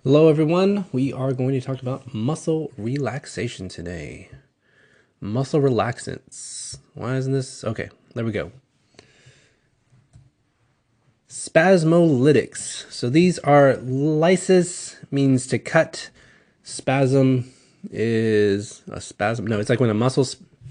Hello everyone, we are going to talk about muscle relaxation today. Muscle relaxants. Why isn't this? Okay, there we go. Spasmolytics. So these are lysis, means to cut. Spasm is a spasm. No, it's like when a muscle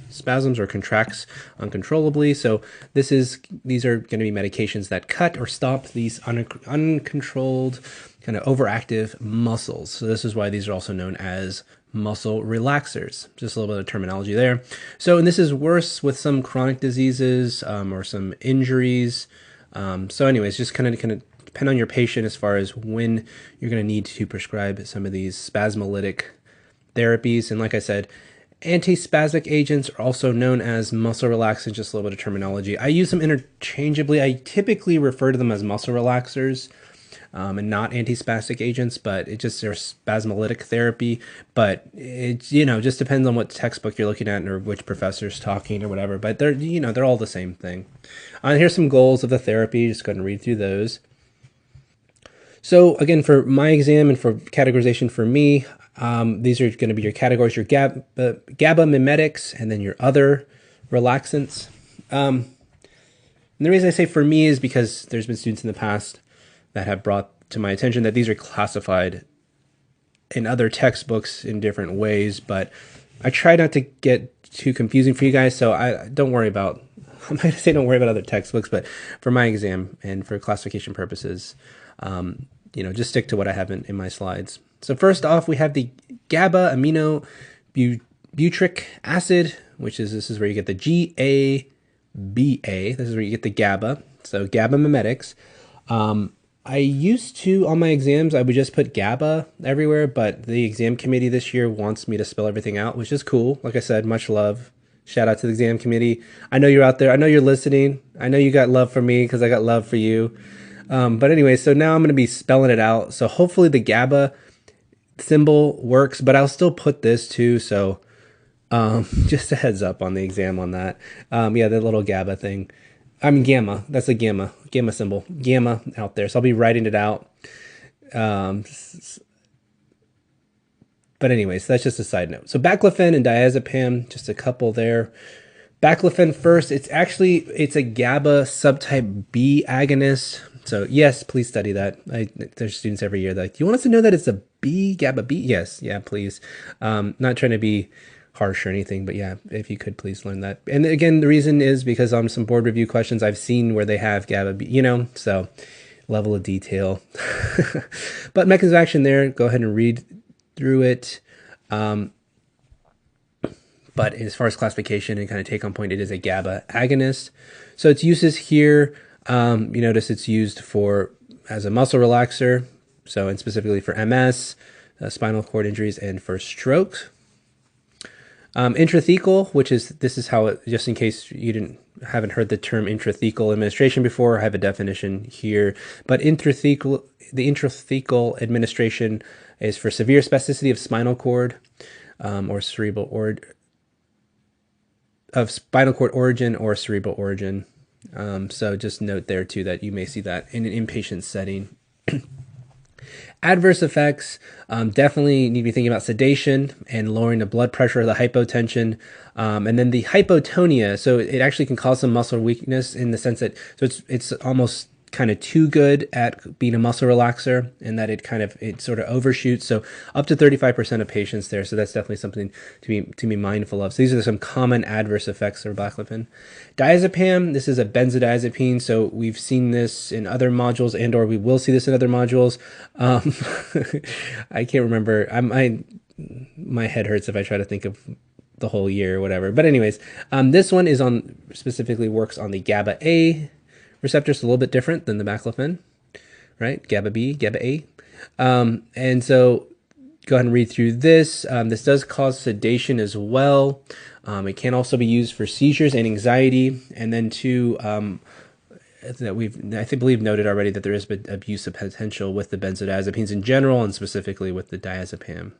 spasms or contracts uncontrollably. So these are going to be medications that cut or stop these uncontrolled kind of overactive muscles. So this is why these are also known as muscle relaxers. Just a little bit of terminology there. So, and this is worse with some chronic diseases or some injuries. So anyways, just kind of depend on your patient as far as when you're going to need to prescribe some of these spasmolytic therapies. And like I said, antispastic agents are also known as muscle relaxants, just a little bit of terminology. I use them interchangeably. I typically refer to them as muscle relaxers and not antispastic agents, but it just, they're spasmolytic therapy. But it, just depends on what textbook you're looking at or which professor's talking or whatever. But they're, they're all the same thing. Here's some goals of the therapy. Just go ahead and read through those. So again, for my exam and for categorization for me, these are going to be your categories, your GABA mimetics, and then your other relaxants. And the reason I say for me is because there's been students in the past that have brought to my attention that these are classified in other textbooks in different ways, but I try not to get too confusing for you guys, so don't worry about, I'm not going to say don't worry about other textbooks, but for my exam and for classification purposes, just stick to what I have in my slides. So first off, we have the GABA amino butyric acid, this is where you get the GABA. This is where you get the GABA. So GABA mimetics. I used to, on my exams, I would just put GABA everywhere, but the exam committee this year wants me to spell everything out, which is cool. Like I said, much love. Shout out to the exam committee. I know you're out there. I know you're listening. I know you got love for me because I got love for you. But anyway, so now I'm going to be spelling it out. So hopefully the GABA symbol works, but I'll still put this too. So just a heads up on the exam on that. Yeah, the little GABA thing. I mean gamma. That's a gamma symbol. Gamma out there. So I'll be writing it out. But anyways, that's just a side note. So Baclofen and Diazepam, just a couple there. Baclofen first, it's a GABA subtype B agonist. So yes, please study that. There's students every year that like, do you want us to know that it's a B, GABA B? Yes, yeah, please. Not trying to be harsh or anything, but yeah, if you could please learn that. And again, the reason is because on some board review questions I've seen where they have GABA B, so level of detail. But mechanism of action there, go ahead and read through it. But as far as classification and kind of take on point, it is a GABA agonist. So its uses here, you notice it's used as a muscle relaxer, and specifically for MS, spinal cord injuries, and for stroke. Intrathecal, this is how it, just in case you haven't heard the term intrathecal administration before, I have a definition here. But the intrathecal administration is for severe spasticity of spinal cord or cerebral of spinal cord origin or cerebral origin. So just note there too that you may see that in an inpatient setting. Adverse effects, definitely need to be thinking about sedation and lowering the blood pressure, the hypotension, and then the hypotonia. So it actually can cause some muscle weakness in the sense that, so it's almost kind of too good at being a muscle relaxer and that it sort of overshoots. So up to 35% of patients there. So that's definitely something to be mindful of. So these are some common adverse effects of Baclofen. Diazepam, this is a benzodiazepine. So we've seen this in other modules or we will see this in other modules. I can't remember. My head hurts if I try to think of the whole year or whatever. But anyways, this one specifically works on the GABA A receptors, a little bit different than the Baclofen, right? GABA B, GABA A. And so go ahead and read through this. This does cause sedation as well. It can also be used for seizures and anxiety. And then that I believe noted already that there is abuse of potential with the benzodiazepines in general and specifically with the diazepam.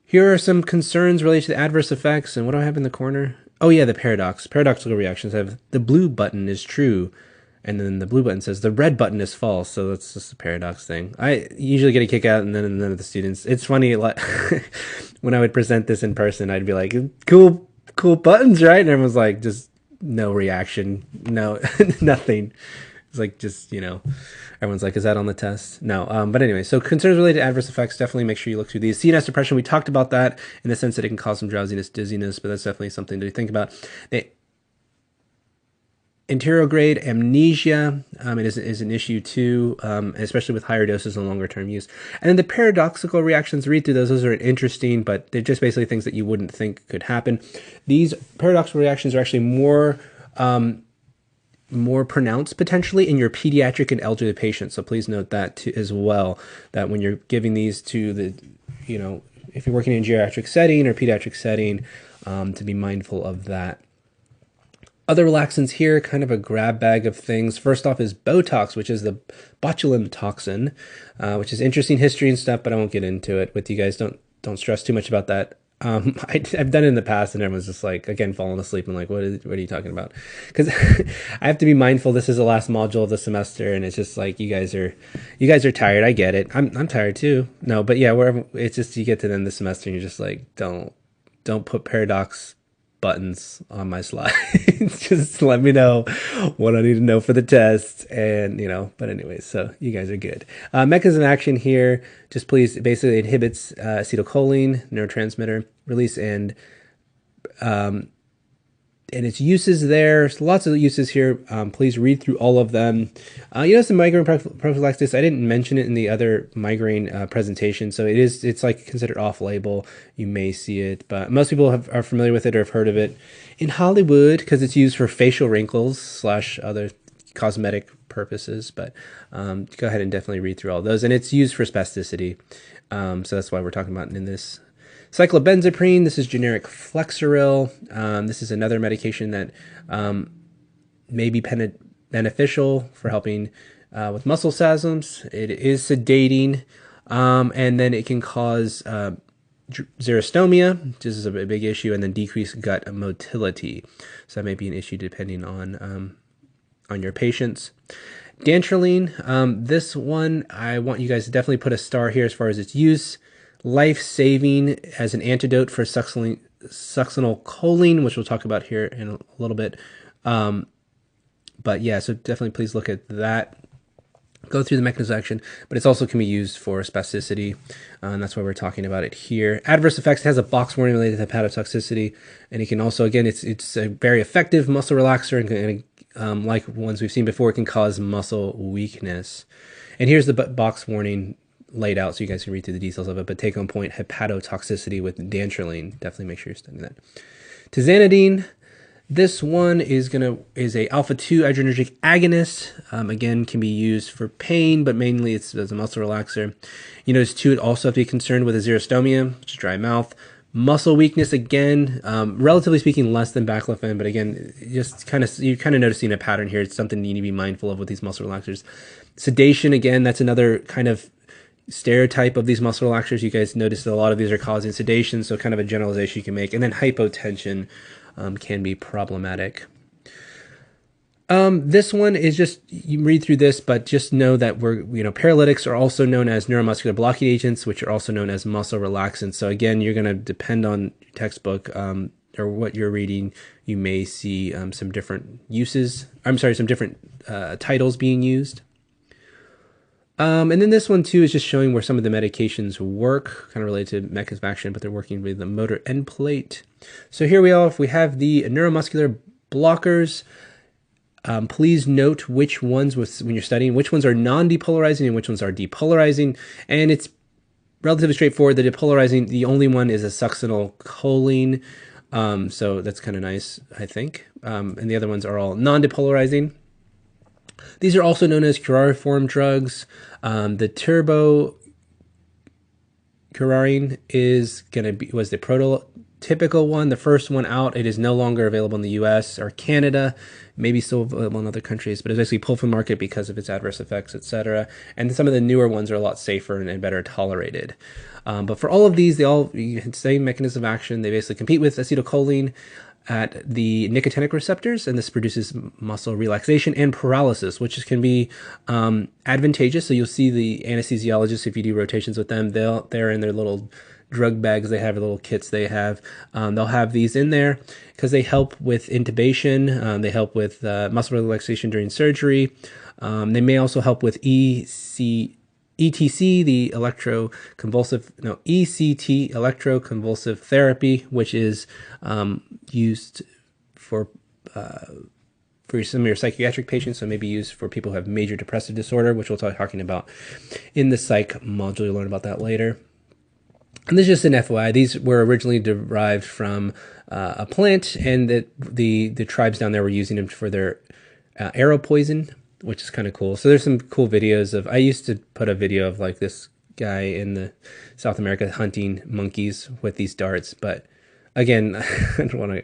Here are some concerns related to the adverse effects. And what do I have in the corner? Oh yeah, the paradoxical reactions have the blue button is true And then the blue button says the red button is false. So that's just a paradox thing. I usually get a kick out, and then the students. It's funny, like when I would present this in person, I'd be like, cool buttons, right? And everyone's like, just no reaction, no, nothing. It's like, just, everyone's like, is that on the test? No. But anyway, so concerns related to adverse effects, definitely make sure you look through these. CNS depression, we talked about that in the sense that it can cause some drowsiness, dizziness, but that's definitely something to think about. Anterograde amnesia is an issue too, especially with higher doses and longer term use. And then the paradoxical reactions, read through those. Those are interesting, but they're just basically things that you wouldn't think could happen. These paradoxical reactions are actually more pronounced potentially in your pediatric and elderly patients. So please note that too, as well, that when you're giving these to the, if you're working in a geriatric setting or pediatric setting, to be mindful of that. Other relaxants here, kind of a grab bag of things. First off is Botox, which is the botulinum toxin, which is interesting history and stuff, but I won't get into it with you guys. Don't stress too much about that. I've done it in the past, and everyone's just like, again, falling asleep and like, what are you talking about? Because I have to be mindful. This is the last module of the semester, and it's just like you guys are tired. I get it. I'm tired too. No, but yeah, wherever it's just you get to the end of the semester, and you're just like, don't put paradox buttons on my slides. Just let me know what I need to know for the test, and but anyways, so you guys are good. Mechanism of action here, just please, basically inhibits acetylcholine neurotransmitter release, and its uses there. So lots of uses here. Please read through all of them. Some migraine prophylaxis. I didn't mention it in the other migraine presentation, so it's like considered off-label. You may see it, but most people are familiar with it or have heard of it in Hollywood because it's used for facial wrinkles / other cosmetic purposes. But go ahead and definitely read through all those, and it's used for spasticity. So that's why we're talking about it in this. Cyclobenzaprine, this is generic Flexeril. This is another medication that may be beneficial for helping with muscle spasms. It is sedating, and then it can cause xerostomia, which is a big issue, and then decreased gut motility. So that may be an issue depending on your patients. Dantrolene, this one, I want you guys to definitely put a star here as far as its use. Life-saving as an antidote for succinylcholine, which we'll talk about here in a little bit. But yeah, so definitely please look at that. Go through the mechanism of action, but it's also can be used for spasticity, and that's why we're talking about it here. Adverse effects, it has a box warning related to hepatotoxicity, and it can also, again, it's a very effective muscle relaxer, and like ones we've seen before, it can cause muscle weakness. And here's the box warning laid out so you guys can read through the details of it, but take home point, hepatotoxicity with dantrolene. Definitely make sure you're studying that. Tizanidine, this one is a alpha-2 adrenergic agonist. Again, can be used for pain, but mainly it's as a muscle relaxer. You notice too, it also have to be concerned with a xerostomia, which is dry mouth. Muscle weakness, again, relatively speaking, less than Baclofen, but again, you're kind of noticing a pattern here. It's something you need to be mindful of with these muscle relaxers. Sedation, again, that's another kind of stereotype of these muscle relaxers. You guys notice that a lot of these are causing sedation, so kind of a generalization you can make. And then hypotension can be problematic. This one is just, you read through this, but just know that paralytics are also known as neuromuscular blocking agents, which are also known as muscle relaxants. So again, you're going to depend on your textbook or what you're reading. You may see some different titles being used. And then this one too is just showing where some of the medications work, kind of related to mechanism of action, but they're working with the motor end plate. So here we are. If we have the neuromuscular blockers, please note which ones, when you're studying, which ones are non-depolarizing and which ones are depolarizing. And it's relatively straightforward. The depolarizing, the only one is a succinylcholine. So that's kind of nice, I think. And the other ones are all non-depolarizing. These are also known as curariform drugs. The turbocurarine was the prototypical one, the first one out. It is no longer available in the U.S. or Canada, maybe still available in other countries, but it's basically pulled from the market because of its adverse effects, etc. And some of the newer ones are a lot safer and better tolerated. But for all of these, they all same mechanism of action. They basically compete with acetylcholine. at the nicotinic receptors, and this produces muscle relaxation and paralysis, which can be advantageous. So you'll see the anesthesiologists, if you do rotations with them, they're in their little drug bags they have, little kits they have. They'll have these in there because they help with intubation. They help with muscle relaxation during surgery. They may also help with ETC, the ECT, electroconvulsive therapy, which is used for some of your psychiatric patients, so maybe used for people who have major depressive disorder, which we'll start talking about in the psych module. You'll learn about that later. And this is just an FYI. These were originally derived from a plant, and the tribes down there were using them for their arrow poison, which is kind of cool. So there's some cool videos of, I used to put a video of like this guy in the South America hunting monkeys with these darts, but again, I don't want to,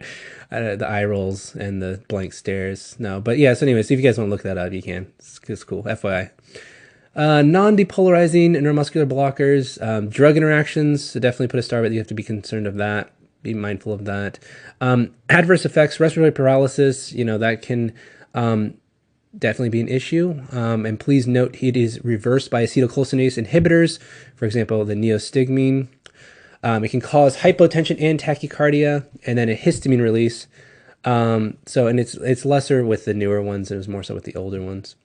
the eye rolls and the blank stares. No, but yeah, so anyways, if you guys want to look that up, you can. It's cool, FYI. Non-depolarizing neuromuscular blockers, drug interactions, so definitely put a star, but you have to be concerned of that. Be mindful of that. Adverse effects, respiratory paralysis, that can definitely be an issue. And please note it is reversed by acetylcholinesterase inhibitors, for example, the neostigmine. It can cause hypotension and tachycardia, and then a histamine release. And it's lesser with the newer ones, and it was more so with the older ones.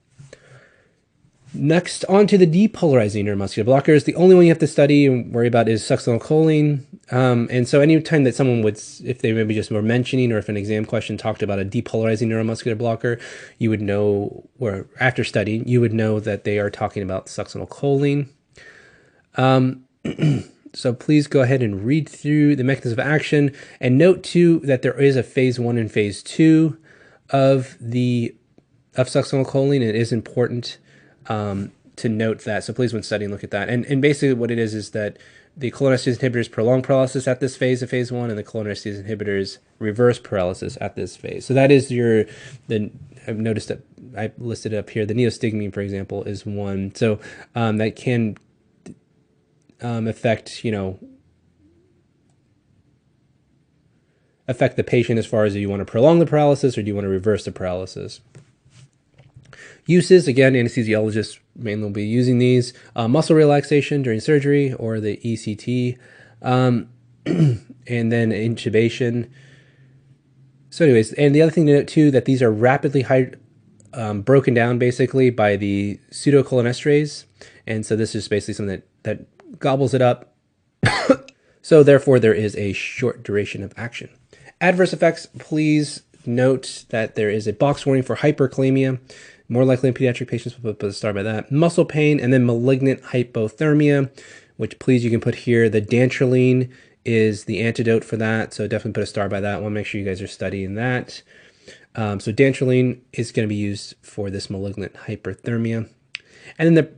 Next, on to the depolarizing neuromuscular blockers. The only one you have to study and worry about is succinylcholine. And so anytime that someone would, if they maybe just were mentioning, or if an exam question talked about a depolarizing neuromuscular blocker, you would know, or after studying, you would know that they are talking about succinylcholine. So please go ahead and read through the mechanism of action, and note too that there is a phase 1 and phase 2 of succinylcholine. It is important to note that. So please, when studying, look at that. And basically what it is that the cholinesterase inhibitors prolong paralysis at this phase of phase 1, and the cholinesterase inhibitors reverse paralysis at this phase. So that is I've noticed that I listed up here, the neostigmine, for example, is one. So that can affect the patient as far as, do you want to prolong the paralysis or do you want to reverse the paralysis? Uses, again, anesthesiologists mainly will be using these. Muscle relaxation during surgery, or the ECT, and then intubation. So anyways, and the other thing to note too, that these are rapidly broken down basically by the pseudocholinesterase, and so this is basically something that gobbles it up. So therefore there is a short duration of action. Adverse effects, please note that there is a box warning for hyperkalemia, more likely in pediatric patients, but put a star by that. Muscle pain, and then malignant hypothermia, which please you can put here. The Dantrolene is the antidote for that, so definitely put a star by that. I want to make sure you guys are studying that. So Dantrolene is going to be used for this malignant hyperthermia. And then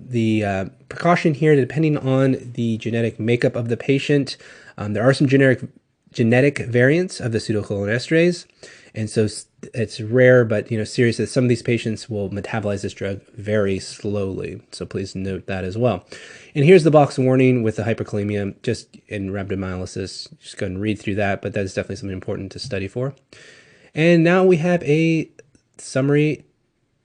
the precaution here, depending on the genetic makeup of the patient, there are some genetic variants of the pseudocholinesterase, and so it's rare, but serious, that some of these patients will metabolize this drug very slowly. So please note that as well. And here's the box warning with the hyperkalemia, just in rhabdomyolysis. Just go and read through that, but that is definitely something important to study for. And now we have a summary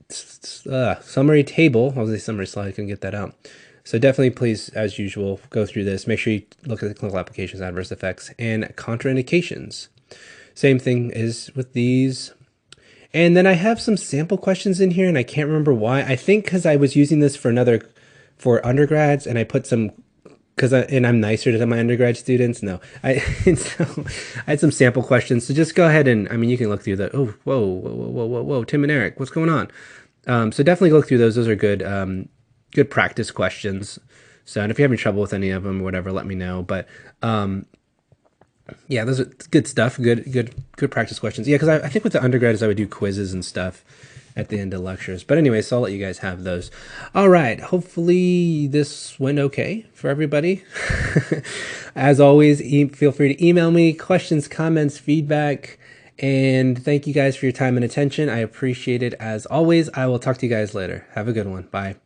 table. I was a summary slide, I couldn't get that out. So definitely, please, as usual, go through this. Make sure you look at the clinical applications, adverse effects, and contraindications. Same thing is with these. And then I have some sample questions in here, and I can't remember why. I think because I was using this for undergrads, and I put some, and I'm nicer to my undergrad students. No, I had some sample questions. So just go ahead and, you can look through that. Oh, whoa, Tim and Eric, what's going on? So definitely look through those. Those are good practice questions. So, and if you're having trouble with any of them or whatever, let me know. But yeah, those are good stuff. Good practice questions. Yeah, because I think with the undergrads I would do quizzes and stuff at the end of lectures. But anyway, so I'll let you guys have those. All right. Hopefully this went okay for everybody. As always, feel free to email me questions, comments, feedback. And thank you guys for your time and attention. I appreciate it as always. I will talk to you guys later. Have a good one. Bye.